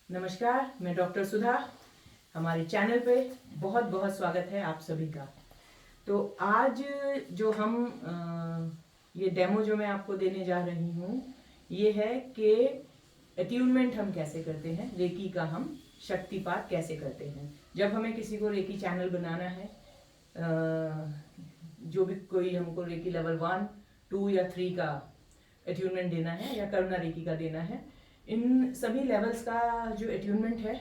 नमस्कार, मैं डॉक्टर सुधा। हमारे चैनल पे बहुत बहुत स्वागत है आप सभी का। तो आज जो हम ये डेमो जो मैं आपको देने जा रही हूँ ये है कि अट्यूनमेंट हम कैसे करते हैं, रेकी का हम शक्तिपात कैसे करते हैं। जब हमें किसी को रेकी चैनल बनाना है, जो भी कोई हमको रेकी लेवल 1, 2 या 3 का अट्यूनमेंट देना है या करुणा रेकी का देना है, इन सभी लेवल्स का जो अट्यूनमेंट है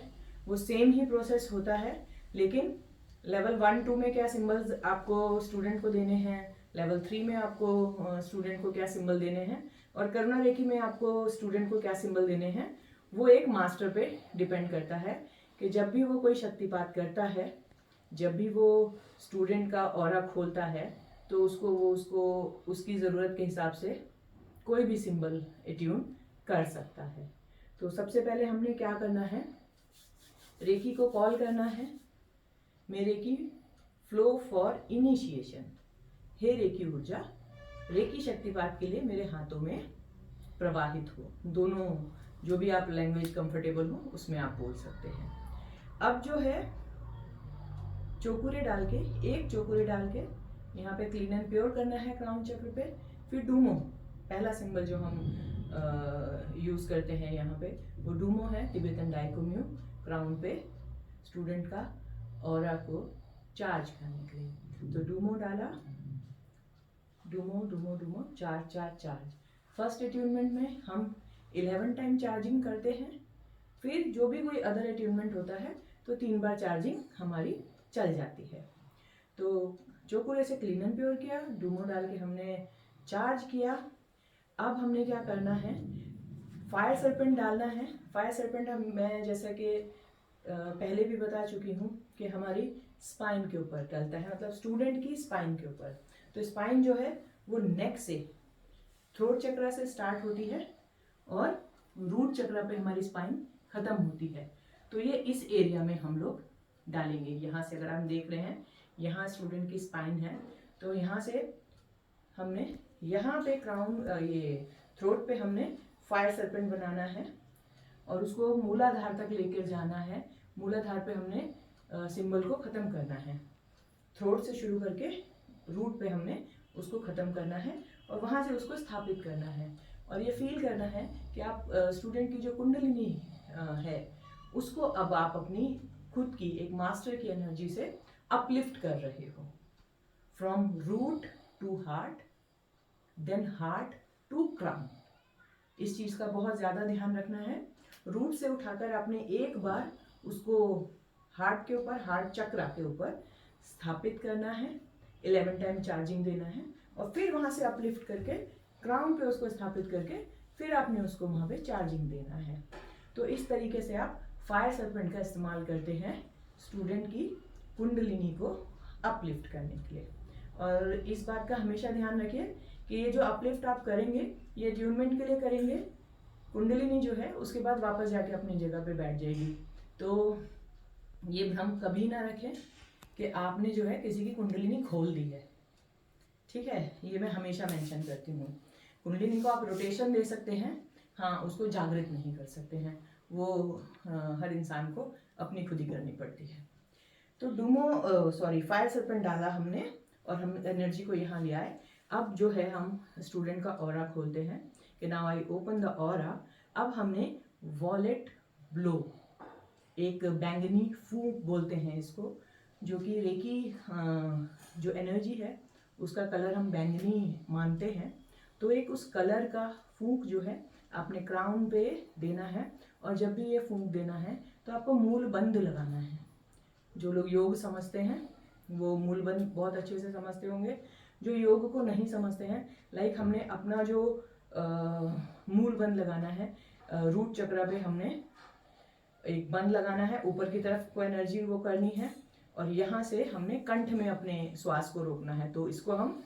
वो सेम ही प्रोसेस होता है। लेकिन लेवल 1, 2 में क्या सिंबल्स आपको स्टूडेंट को देने हैं, लेवल 3 में आपको स्टूडेंट को क्या सिंबल देने हैं, और करुणा रेकी में आपको स्टूडेंट को क्या सिंबल देने हैं, वो एक मास्टर पे डिपेंड करता है कि जब भी वो कोई शक्तिपात करता है, जब भी वो स्टूडेंट का ऑरा खोलता है, तो उसको उसकी ज़रूरत के हिसाब से कोई भी सिंबल एट्यून कर सकता है। तो सबसे पहले हमने क्या करना है, रेकी को कॉल करना है। May reiki flow for initiation, हे रेकी ऊर्जा रेकी शक्तिपात के लिए मेरे हाथों में प्रवाहित हो। दोनों जो भी आप लैंग्वेज कंफर्टेबल हो उसमें आप बोल सकते हैं। अब जो है चोकुरे डाल के, एक चोकुरे डाल के यहाँ पे क्लीन एंड प्योर करना है क्राउन चक्र पे। फिर डूमो, पहला सिंबल जो हम यूज़ करते हैं यहाँ पे वो डूमो है, तिब्बतन डाइकोम्यू, क्राउन पे स्टूडेंट का ऑरा को चार्ज करने के लिए। तो डूमो डाला, Dumo Dumo Dumo, charge charge charge. First attunement में हम 11 टाइम चार्जिंग करते हैं। फिर जो भी कोई अदर अट्यूनमेंट होता है तो 3 बार चार्जिंग हमारी चल जाती है। तो चोकुरे से क्लीन एंड प्योर किया, डूमो डाल के हमने चार्ज किया। अब हमने क्या करना है, फायर सर्पेंट डालना है। फायर सर्पेंट मैं जैसा कि पहले भी बता चुकी हूँ कि हमारी स्पाइन के ऊपर डलता है, मतलब स्टूडेंट की स्पाइन के ऊपर। तो स्पाइन जो है वो नेक से, थ्रोट चक्रा से स्टार्ट होती है और रूट चक्रा पे हमारी स्पाइन खत्म होती है। तो ये इस एरिया में हम लोग डालेंगे। यहाँ से अगर हम देख रहे हैं, यहाँ स्टूडेंट की स्पाइन है, तो यहाँ से हमने यहाँ पे क्राउन ये थ्रोट पे हमने फायर सर्पेंट बनाना है और उसको मूलाधार तक लेकर जाना है। मूलाधार पे हमने सिंबल को ख़त्म करना है। थ्रोट से शुरू करके रूट पे हमने उसको ख़त्म करना है और वहाँ से उसको स्थापित करना है। और ये फील करना है कि आप स्टूडेंट की जो कुंडलिनी है उसको अब आप अपनी खुद की एक मास्टर की एनर्जी से अपलिफ्ट कर रहे हो। From root to heart, then heart to crown. इस चीज़ का बहुत ज़्यादा ध्यान रखना है। रूट से उठाकर आपने एक बार उसको हार्ट के ऊपर, हार्ट चक्रा के ऊपर स्थापित करना है, 11 टाइम चार्जिंग देना है और फिर वहाँ से अपलिफ्ट करके क्राउन पे उसको स्थापित करके फिर आपने उसको वहाँ पे चार्जिंग देना है। तो इस तरीके से आप फायर सर्पेंट का इस्तेमाल करते हैं स्टूडेंट की कुंडलिनी को अपलिफ्ट करने के लिए। और इस बात का हमेशा ध्यान रखिए कि ये जो अपलिफ्ट आप करेंगे ये अट्यूनमेंट के लिए करेंगे। कुंडलिनी जो है उसके बाद वापस जाके अपनी जगह पे बैठ जाएगी। तो ये भ्रम कभी ना रखें कि आपने जो है किसी की कुंडलिनी खोल दी है। ठीक है, ये मैं हमेशा मेंशन करती हूँ। कुंडलिनी को आप रोटेशन दे सकते हैं, हाँ, उसको जागृत नहीं कर सकते हैं। वो हर इंसान को अपनी खुद ही करनी पड़ती है। तो फायर सर्पेंट डाला हमने और हम एनर्जी को यहाँ ले आए। अब जो है हम स्टूडेंट का ऑरा खोलते हैं कि now I open the aura. अब हमने वॉलेट ब्लो, एक बैंगनी फूंक बोलते हैं इसको, जो कि रेकी जो एनर्जी है उसका कलर हम बैंगनी मानते हैं। तो एक उस कलर का फूंक जो है आपने क्राउन पे देना है और जब भी ये फूंक देना है तो आपको मूल बंद लगाना है। जो लोग योग समझते हैं वो मूल बंद बहुत अच्छे से समझते होंगे। जो योग को नहीं समझते हैं, लाइक हमने अपना जो मूल बंद लगाना है, रूट चक्रा पे हमने एक बंद लगाना है, ऊपर की तरफ को एनर्जी वो करनी है और यहाँ से हमने कंठ में अपने श्वास को रोकना है। तो इसको हम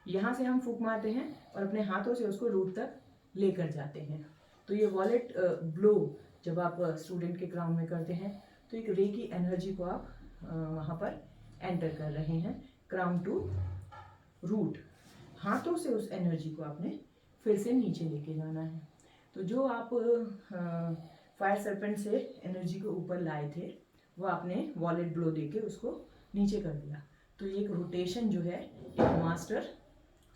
यहाँ से हम फूंक मारते हैं और अपने हाथों से उसको रूट तक लेकर जाते हैं। तो ये वॉलेट ब्लो जब आप स्टूडेंट के क्राउन में करते हैं तो एक रेकी एनर्जी को आप वहाँ पर एंटर कर रहे हैं, क्राउन टू रूट। हाथों से उस एनर्जी को आपने फिर से नीचे लेके जाना है। तो जो आप फायर सर्पेंट से एनर्जी को ऊपर लाए थे वो आपने वॉलेट ब्लो देके उसको नीचे कर दिया। तो ये एक रोटेशन जो है एक मास्टर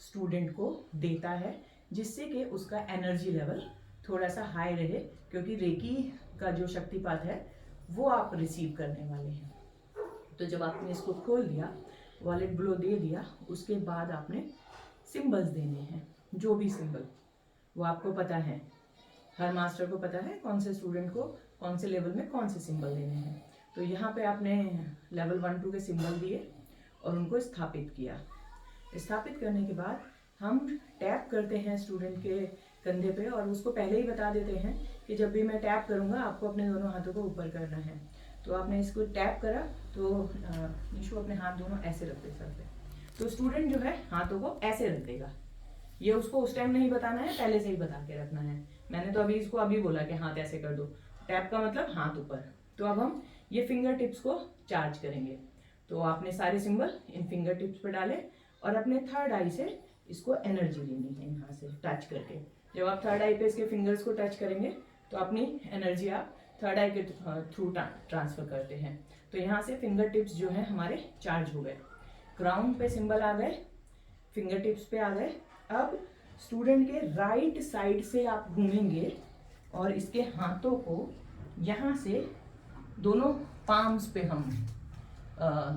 स्टूडेंट को देता है जिससे कि उसका एनर्जी लेवल थोड़ा सा हाई रहे, क्योंकि रेकी का जो शक्तिपात है वो आप रिसीव करने वाले हैं। तो जब आपने इसको खोल दिया, वॉलेट ब्लो दे दिया, उसके बाद आपने सिंबल्स देने हैं। जो भी सिंबल वो आपको पता है, हर मास्टर को पता है कौन से स्टूडेंट को कौन से लेवल में कौन से सिंबल देने हैं। तो यहाँ पे आपने लेवल 1-2 के सिंबल दिए और उनको स्थापित किया। स्थापित करने के बाद हम टैप करते हैं स्टूडेंट के कंधे पे और उसको पहले ही बता देते हैं कि जब भी मैं टैप करूँगा आपको अपने दोनों हाथों को ऊपर करना है। तो आपने इसको टैप करा तो निशु अपने हाथ दोनों ऐसे रख दे सर पे। तो स्टूडेंट जो है हाथों को ऐसे रख देगा। ये उसको उस टाइम नहीं बताना है, पहले से ही बता के रखना है। मैंने तो अभी इसको अभी बोला कि हाथ ऐसे कर दो। टैप का मतलब हाथ ऊपर। तो अब हम ये फिंगर टिप्स को चार्ज करेंगे। तो आपने सारे सिंबल इन फिंगर टिप्स पे डाले और अपने थर्ड आई से इसको एनर्जी लेनी है यहाँ से टच करके। जब आप थर्ड आई पे इसके फिंगर्स को टच करेंगे तो अपनी एनर्जी आप थर्ड आई के थ्रू ट्रांसफर करते हैं। तो यहाँ से फिंगर टिप्स जो है हमारे चार्ज हो गए। ग्राउंड पे सिंबल आ गए, फिंगर टिप्स पे आ गए। अब स्टूडेंट के राइट साइड से आप घूमेंगे और इसके हाथों को यहाँ से दोनों पाम्स पे हम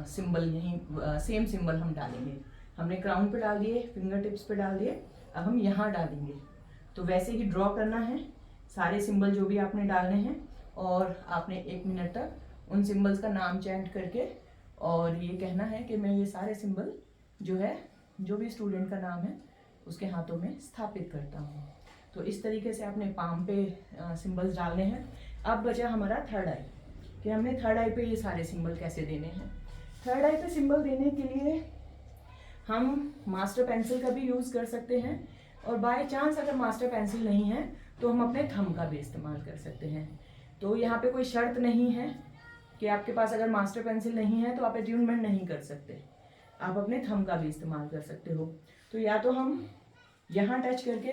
सिंबल यहीं सेम सिंबल हम डालेंगे। हमने क्राउन पे डाल दिए, फिंगर टिप्स पे डाल दिए, अब हम यहाँ डालेंगे। तो वैसे ही ड्रॉ करना है सारे सिंबल जो भी आपने डालने हैं और आपने 1 मिनट तक उन सिंबल्स का नाम चैंट करके और ये कहना है कि मैं ये सारे सिंबल जो है जो भी स्टूडेंट का नाम है उसके हाथों में स्थापित करता हूँ। तो इस तरीके से आपने पाम पे सिंबल्स डालने हैं। अब बचा हमारा थर्ड आई कि हमने थर्ड आई पे ये सारे सिंबल कैसे देने हैं। थर्ड आई पे सिंबल देने के लिए हम मास्टर पेंसिल का भी यूज़ कर सकते हैं और बाय चांस अगर मास्टर पेंसिल नहीं है तो हम अपने थंब का भी इस्तेमाल कर सकते हैं। तो यहाँ पे कोई शर्त नहीं है कि आपके पास अगर मास्टर पेंसिल नहीं है तो आप अट्यूनमेंट नहीं कर सकते, आप अपने थंब का भी इस्तेमाल कर सकते हो। तो या तो हम यहाँ टच करके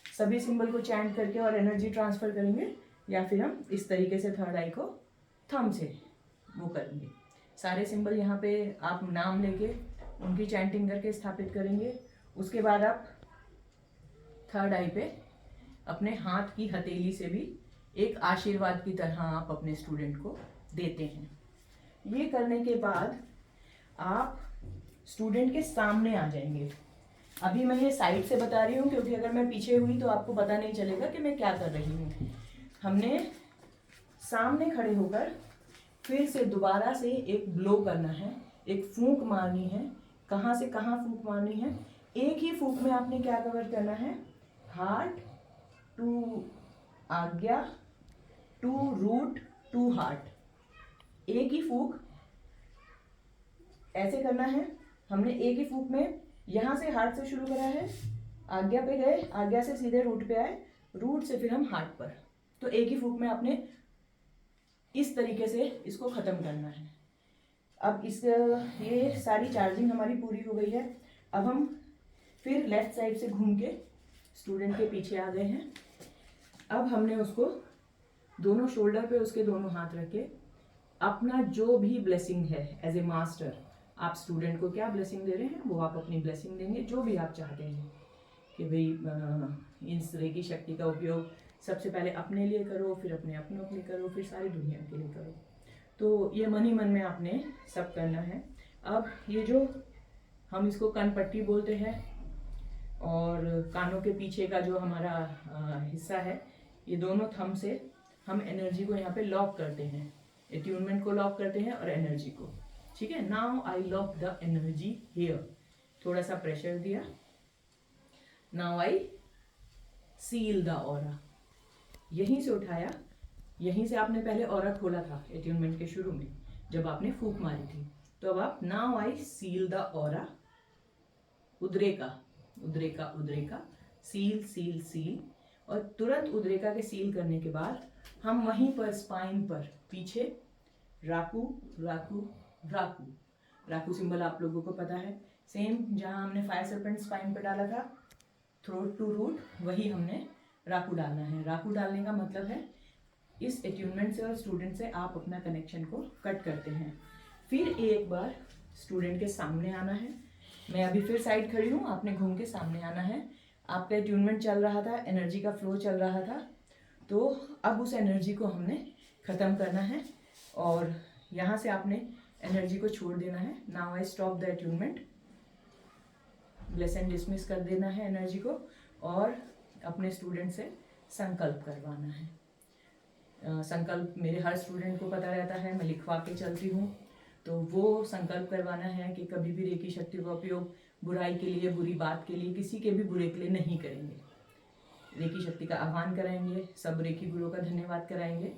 सभी सिंबल को चैंट करके और एनर्जी ट्रांसफ़र करेंगे या फिर हम इस तरीके से थर्ड आई को थंब से वो करेंगे। सारे सिंबल यहाँ पे आप नाम लेके उनकी चैंटिंग करके स्थापित करेंगे। उसके बाद आप थर्ड आई पे अपने हाथ की हथेली से भी एक आशीर्वाद की तरह आप अपने स्टूडेंट को देते हैं। ये करने के बाद आप स्टूडेंट के सामने आ जाएंगे। अभी मैं ये साइड से बता रही हूँ क्योंकि अगर मैं पीछे हुई तो आपको पता नहीं चलेगा कि मैं क्या कर रही हूँ। हमने सामने खड़े होकर फिर से दोबारा से एक ब्लो करना है, एक फूंक मारनी है। कहाँ से कहाँ फूंक मारनी है? एक ही फूंक में आपने क्या कवर करना है? हार्ट टू आज्ञा टू रूट टू हार्ट। एक ही फूंक ऐसे करना है। हमने एक ही फूंक में यहाँ से हार्ट से शुरू करा है, आज्ञा पे गए, आज्ञा से सीधे रूट पे आए, रूट से फिर हम हार्ट पर। तो एक ही फूंक में आपने इस तरीके से इसको ख़त्म करना है। अब इस ये सारी चार्जिंग हमारी पूरी हो गई है। अब हम फिर लेफ्ट साइड से घूम के स्टूडेंट के पीछे आ गए हैं। अब हमने उसको दोनों शोल्डर पे उसके दोनों हाथ रखे, अपना जो भी ब्लेसिंग है एज ए मास्टर, आप स्टूडेंट को क्या ब्लेसिंग दे रहे हैं वो आप अपनी ब्लेसिंग देंगे, जो भी आप चाहते हैं कि भाई इस रेकी शक्ति का उपयोग सबसे पहले अपने लिए करो, फिर अपने अपनों के लिए करो, फिर सारी दुनिया के लिए करो। तो ये मन ही मन में आपने सब करना है। अब ये जो हम इसको कनपट्टी बोलते हैं और कानों के पीछे का जो हमारा हिस्सा है, ये दोनों थंब से हम एनर्जी को यहाँ पे लॉक करते हैं, एट्यूनमेंट को लॉक करते हैं और एनर्जी को। ठीक है, now I lock the energy here. थोड़ा सा प्रेशर दिया, now I seal the aura. यहीं से उठाया, यहीं से आपने पहले ऑरा खोला था एट्यूनमेंट के शुरू में जब आपने फूंक मारी थी। तो अब आप now I seal the aura, उद्रेका उद्रेका उद्रेका, सील सील सील। और तुरंत उद्रेका के सील करने के बाद हम वहीं पर स्पाइन पर पीछे राकू राकू राकू। राकू सिंबल आप लोगों को पता है सेम जहाँ हमने फायर सर्पेंट स्पाइन पे डाला था थ्रोट टू रूट, वही हमने राकू डालना है। राकू डालने का मतलब है इस एट्यूनमेंट से और स्टूडेंट से आप अपना कनेक्शन को कट करते हैं। फिर एक बार स्टूडेंट के सामने आना है। मैं अभी फिर साइड खड़ी हूँ, आपने घूम के सामने आना है। आपका एट्यूनमेंट चल रहा था, एनर्जी का फ्लो चल रहा था, तो अब उस एनर्जी को हमने ख़त्म करना है और यहाँ से आपने एनर्जी को छोड़ देना है। Now I stop the attunement, bless and dismiss कर देना है एनर्जी को और अपने स्टूडेंट से संकल्प करवाना है। संकल्प मेरे हर स्टूडेंट को पता रहता है, मैं लिखवा के चलती हूँ। तो वो संकल्प करवाना है कि कभी भी रेकी शक्ति का उपयोग बुराई के लिए, बुरी बात के लिए, किसी के भी बुरे के लिए नहीं करेंगे। रेकी शक्ति का आह्वान कराएंगे, सब रेकी गुरुओं का धन्यवाद कराएंगे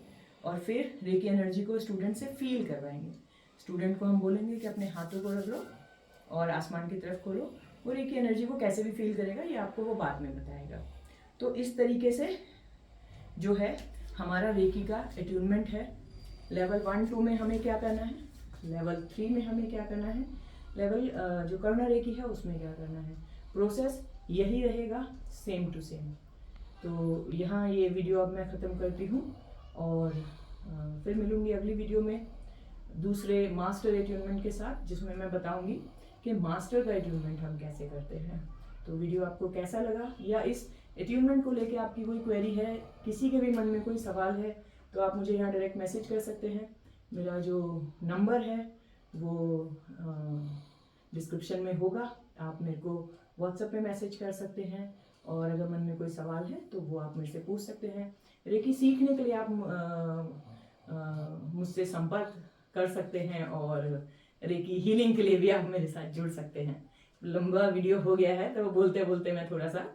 और फिर रेकी एनर्जी को स्टूडेंट से फील करवाएंगे। स्टूडेंट को हम बोलेंगे कि अपने हाथों को रख लो और आसमान की तरफ खोलो। वो रेकी एनर्जी को कैसे भी फील करेगा ये आपको वो बाद में बताएगा। तो इस तरीके से जो है हमारा रेकी का एट्यूनमेंट है। लेवल 1, 2 में हमें क्या करना है, लेवल 3 में हमें क्या करना है, लेवल जो करुणा रेकी है उसमें क्या करना है। प्रोसेस यही रहेगा, सेम टू सेम। तो यहाँ ये वीडियो अब मैं ख़त्म करती हूँ और फिर मिलूँगी अगली वीडियो में दूसरे मास्टर एट्यूनमेंट के साथ, जिसमें मैं बताऊँगी कि मास्टर का एट्यूनमेंट हम कैसे करते हैं। तो वीडियो आपको कैसा लगा या इस एट्यूनमेंट को लेके आपकी कोई क्वेरी है, किसी के भी मन में कोई सवाल है, तो आप मुझे यहाँ डायरेक्ट मैसेज कर सकते हैं। मेरा जो नंबर है वो डिस्क्रिप्शन में होगा, आप मेरे को व्हाट्सएप पे मैसेज कर सकते हैं और अगर मन में कोई सवाल है तो वो आप मेरे से पूछ सकते हैं। रेकी सीखने के लिए आप मुझसे संपर्क कर सकते हैं और रेकी हीलिंग के लिए भी आप मेरे साथ जुड़ सकते हैं। लंबा वीडियो हो गया है तो बोलते बोलते मैं थोड़ा सा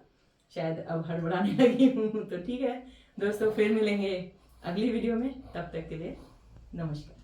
शायद अब हड़बड़ाने लगी हूँ। तो ठीक है दोस्तों, फिर मिलेंगे अगली वीडियो में, तब तक के लिए नमस्कार।